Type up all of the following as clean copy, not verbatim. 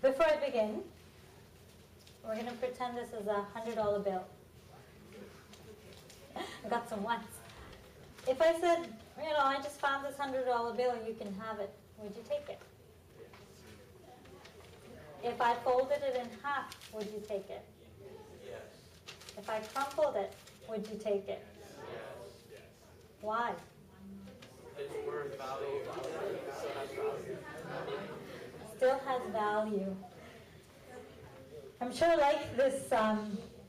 Before I begin, we're going to pretend this is a $100 bill. I got some ones. If I said, I just found this $100 bill, you can have it, would you take it? If I folded it in half, would you take it? Yes. If I crumpled it, would you take it? Yes. Why? It's worth value. Still has value. I'm sure, like this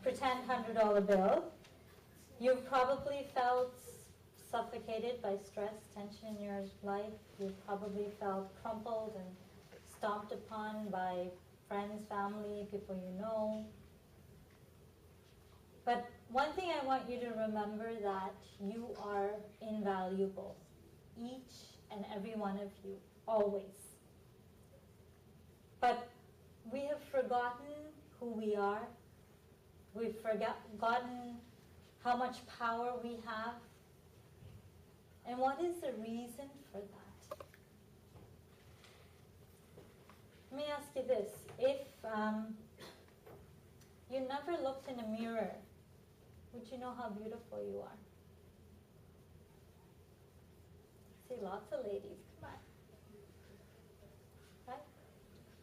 pretend $100 bill, you've probably felt suffocated by stress, tension in your life. You've probably felt crumpled and stomped upon by friends, family, people you know. But one thing I want you to remember, that you are invaluable. Each and every one of you, always. But we have forgotten who we are. We've forgotten how much power we have. And what is the reason for that? Let me ask you this. If you never looked in a mirror, would you know how beautiful you are? See lots of ladies, come on. Right?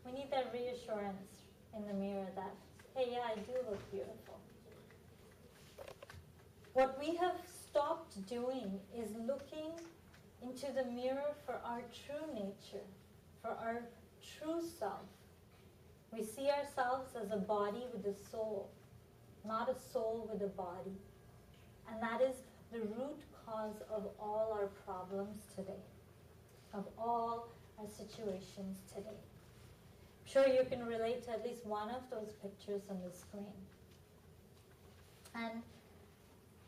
We need that reassurance in the mirror that, hey, yeah, I do look beautiful. What we have stopped doing is looking into the mirror for our true nature, for our true self. We see ourselves as a body with a soul, not a soul with a body. And that is the root cause of all our problems today, of all our situations today. I'm sure you can relate to at least one of those pictures on the screen. And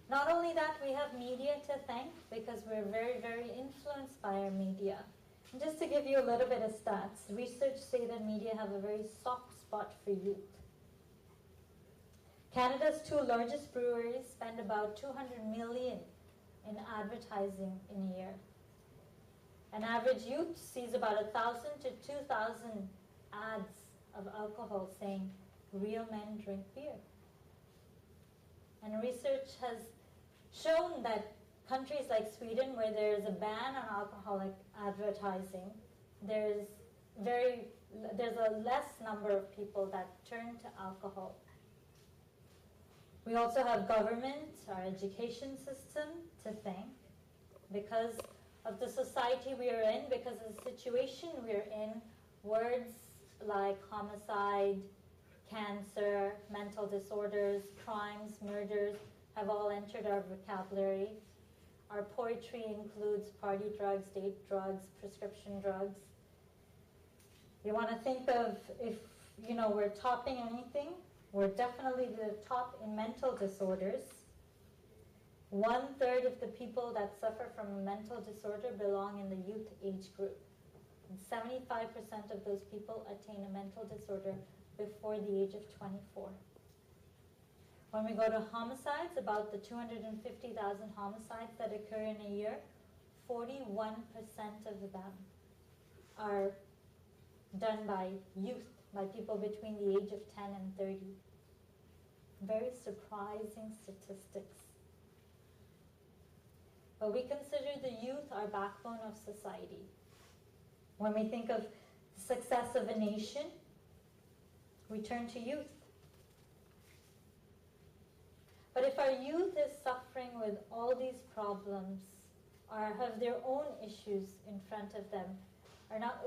not only that, we have media to thank, because we're very, very influenced by our media. And just to give you a little bit of stats, research say that media have a very soft spot for youth. Canada's two largest breweries spend about $200 million in advertising in a year. An average youth sees about 1,000 to 2,000 ads of alcohol saying, "Real men drink beer." And research has shown that countries like Sweden, where there is a ban on alcoholic advertising, there's a less number of people that turn to alcohol. We also have government, our education system to thank, because of the society we are in, because of the situation we are in. Words like homicide, cancer, mental disorders, crimes, murders have all entered our vocabulary. Our poetry includes party drugs, date drugs, prescription drugs. You want to think of, if we're topping anything, we're definitely the top in mental disorders. 1/3 of the people that suffer from a mental disorder belong in the youth age group. And 75% of those people attain a mental disorder before the age of 24. When we go to homicides, about the 250,000 homicides that occur in a year, 41% of them are done by youth, by people between the age of 10 and 30. Very surprising statistics. But we consider the youth our backbone of society. When we think of the success of a nation, we turn to youth. But if our youth is suffering with all these problems, or have their own issues in front of them, are not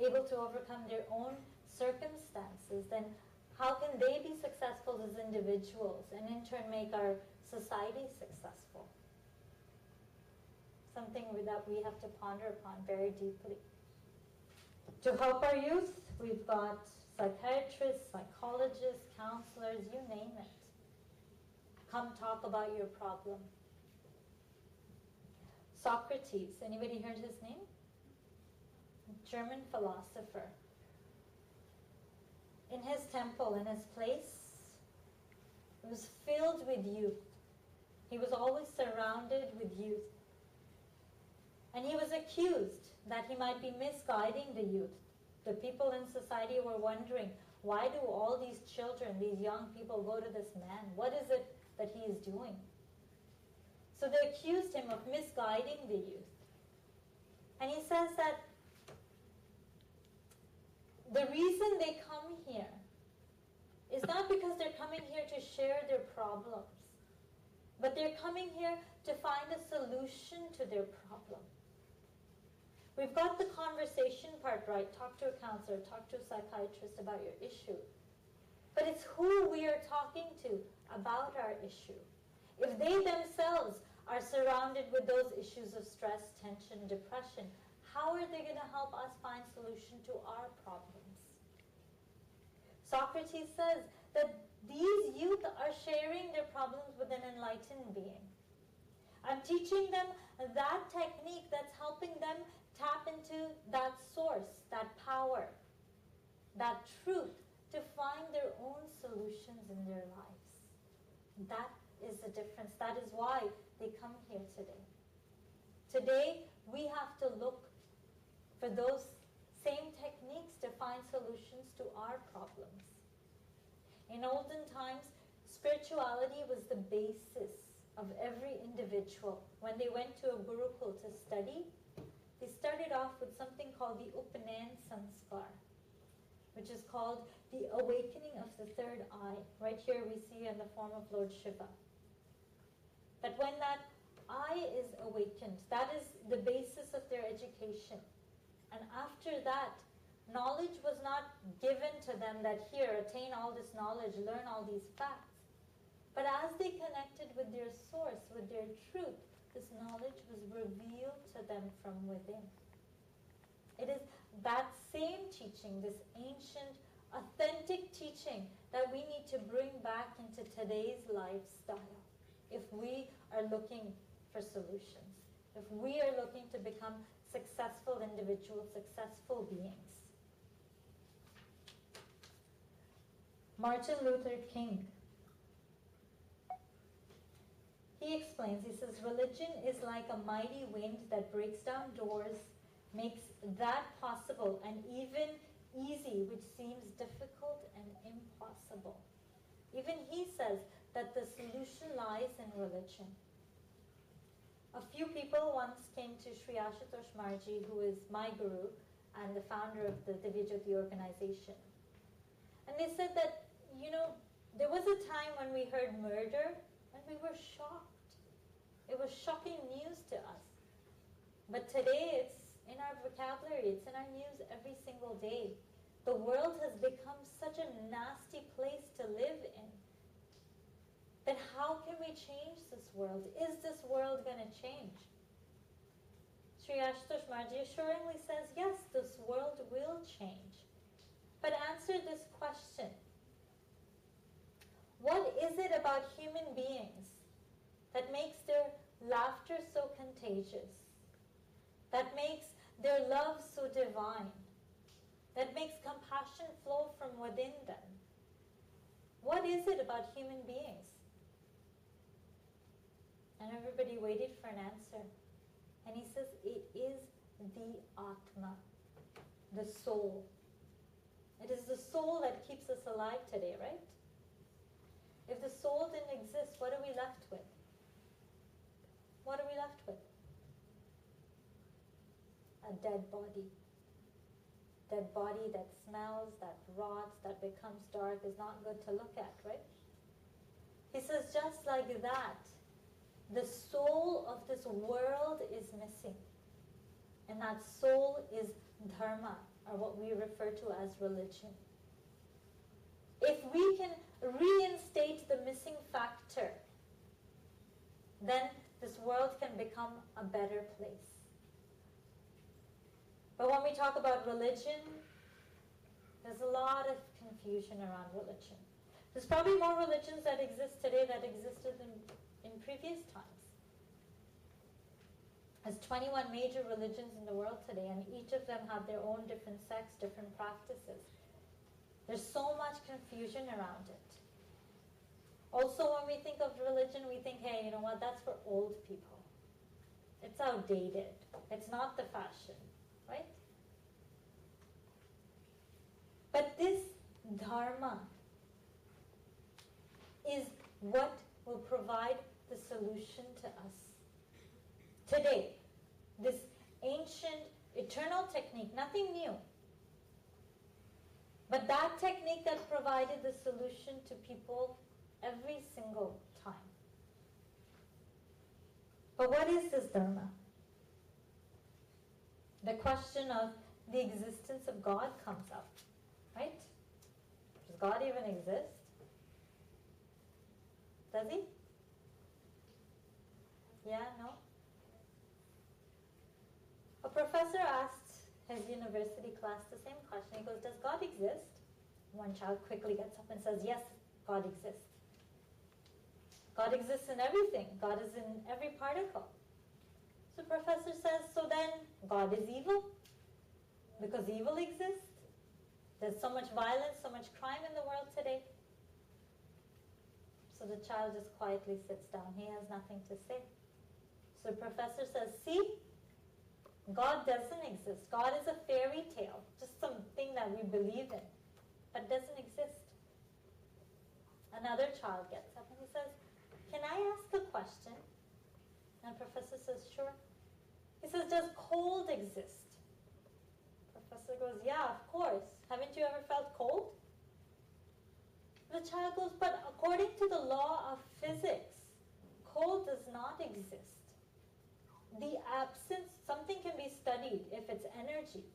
able to overcome their own circumstances, then how can they be successful as individuals and in turn make our society successful? Something that we have to ponder upon very deeply. To help our youth, we've got psychiatrists, psychologists, counselors, you name it. Come talk about your problem. Socrates, anybody heard his name? German philosopher. In his temple, in his place, it was filled with youth. He was always surrounded with youth. And he was accused that he might be misguiding the youth, The people in society were wondering, why do all these children, these young people go to this man? What is it that he is doing? So they accused him of misguiding the youth. And he says that the reason they come here is not because they're coming here to share their problems, but they're coming here to find a solution to their problem. We've got the conversation part right. Talk to a counselor, talk to a psychiatrist about your issue. But it's who we are talking to about our issue. If they themselves are surrounded with those issues of stress, tension, depression, how are they going to help us find solution to our problems? Socrates says that these youth are sharing their problems with an enlightened being. I'm teaching them that technique that's helping them tap into that source, that power, that truth to find their own solutions in their lives. That is the difference. That is why they come here today. Today, we have to look for those same techniques to find solutions to our problems. In olden times, spirituality was the basis of every individual. When they went to a gurukul to study, they started off with something called the Upanan Sanskar, which is called the awakening of the third eye. Right here we see in the form of Lord Shiva. That when that eye is awakened, that is the basis of their education. And after that, knowledge was not given to them that here, attain all this knowledge, learn all these facts. But as they connected with their source, with their truth, this knowledge was revealed to them from within. It is that same teaching, this ancient, authentic teaching that we need to bring back into today's lifestyle if we are looking for solutions, if we are looking to become successful individuals, successful beings. Martin Luther King, he explains, he says, religion is like a mighty wind that breaks down doors, makes that possible and even easy, which seems difficult and impossible. Even he says that the solution lies in religion. A few people once came to Sri Ashutosh Marji, who is my guru and the founder of the Divya Jyoti organization. And they said that, there was a time when we heard murder and we were shocked. It was shocking news to us. But today it's in our vocabulary, it's in our news every single day. The world has become such a nasty place to live in. Then how can we change this world? Is this world going to change? Sri Ashutosh Marji assuringly says, yes, this world will change. But answer this question. What is it about human beings that makes their laughter so contagious? That makes their love so divine? That makes compassion flow from within them? What is it about human beings? And everybody waited for an answer. And he says, it is the Atma, the soul. It is the soul that keeps us alive today, right? If the soul didn't exist, what are we left with? What are we left with? A dead body. Dead body that smells, that rots, that becomes dark, is not good to look at, right? He says, just like that, the soul of this world is missing. And that soul is dharma, or what we refer to as religion. If we can reinstate the missing factor, then this world can become a better place. But when we talk about religion, there's a lot of confusion around religion. There's probably more religions that exist today that existed in previous times. There's 21 major religions in the world today, and each of them have their own different sects, different practices. There's so much confusion around it. Also, when we think of religion, we think, hey, you know what, that's for old people. It's outdated. It's not the fashion, right? dharma is what will provide the solution to us. Today, this ancient, eternal technique, nothing new. But that technique that provided the solution to people every single time. But what is this dharma? The question of the existence of God comes up, right? Does God even exist? Does he? Yeah, no? A professor asked his university class the same question. He goes, does God exist? One child quickly gets up and says, yes, God exists. God exists in everything. God is in every particle. So the professor says, so then God is evil? Because evil exists? There's so much violence, so much crime in the world today. So the child just quietly sits down. He has nothing to say. So the professor says, see, God doesn't exist. God is a fairy tale, just something that we believe in, but doesn't exist. Another child gets up and he says, can I ask a question? And the professor says, sure. He says, does cold exist? Professor goes, yeah, of course. Haven't you ever felt cold? The child goes, but according to the law of physics, cold does not exist. The absence, something can be studied if it's energy.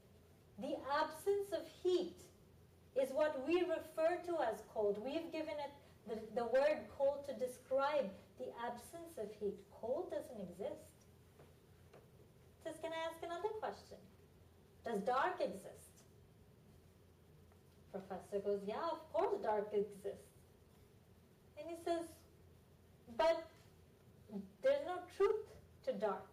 The absence of heat is what we refer to as cold. We've given it the word cold to describe the absence of heat. Cold doesn't exist. Says, can I ask another question? Does dark exist? Professor goes, yeah, of course dark exists. And he says, but there's no truth to dark.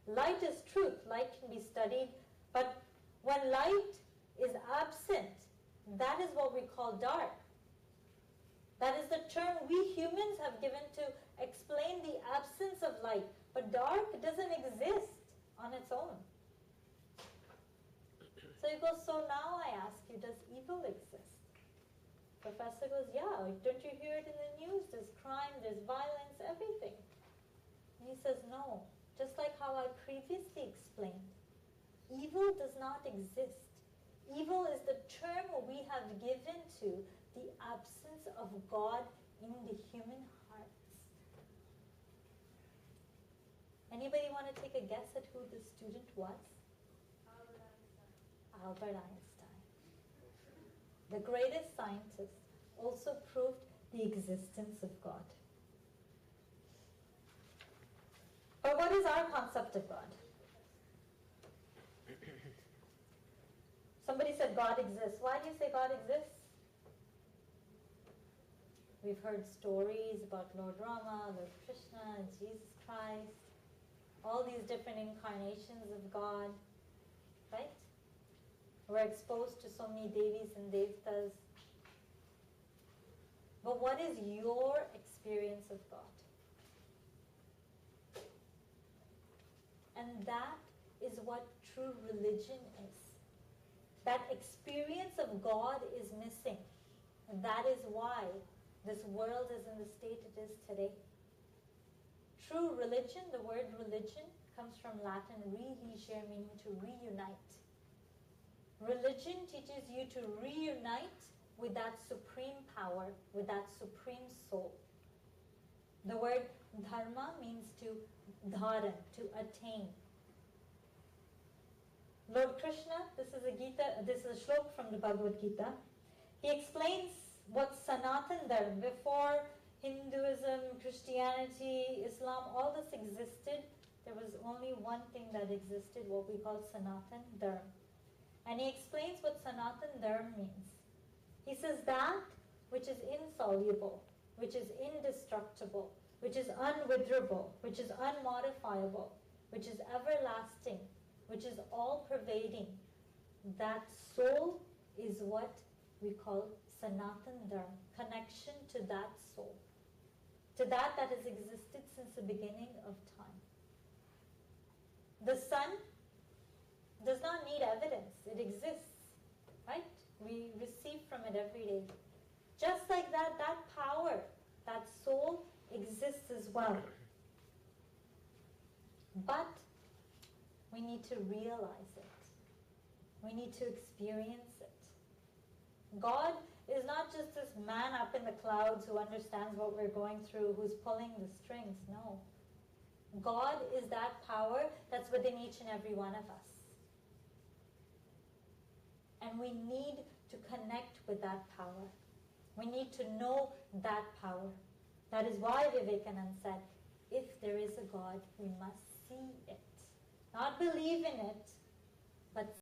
Light is truth. Light can be studied. But when light is absent, that is what we call dark. That is the term we humans have given to explain the absence of light. But dark doesn't exist on its own. So he goes, so now I ask you, does evil exist? Professor goes, yeah, don't you hear it in the news? There's crime, there's violence, everything. And he says, no, just like how I previously explained, evil does not exist. Evil is the term we have given to the absence of God in the human hearts. Anybody want to take a guess at who the student was? Albert Einstein. The greatest scientist also proved the existence of God. But what is our concept of God? Somebody said God exists. Why do you say God exists? We've heard stories about Lord Rama, Lord Krishna, and Jesus Christ, all these different incarnations of God, right? We're exposed to so many devis and devtas. But what is your experience of God? And that is what true religion is. That experience of God is missing. And that is why this world is in the state it is today. True religion, the word religion, comes from Latin religere, meaning to reunite. Religion teaches you to reunite with that supreme power, with that supreme soul. The word dharma means to dharan, to attain. Lord Krishna, this is a shlok from the Bhagavad Gita. He explains what Sanatan Dharma, before Hinduism, Christianity, Islam, all this existed, there was only one thing that existed, what we call Sanatan Dharma. And he explains what Sanatan Dharma means. He says that which is insoluble, which is indestructible, which is unwitherable, which is unmodifiable, which is everlasting, which is all-pervading, that soul is what we call Sanatan Dharma, connection to that soul, to that has existed since the beginning of time. The sun does not need evidence. It exists, right? We receive from it every day. Just like that, that power, that soul exists as well. But we need to realize it. We need to experience it. God is not just this man up in the clouds who understands what we're going through, who's pulling the strings. No. God is that power that's within each and every one of us. And we need to connect with that power. We need to know that power. That is why Vivekananda said, if there is a God, we must see it. Not believe in it, but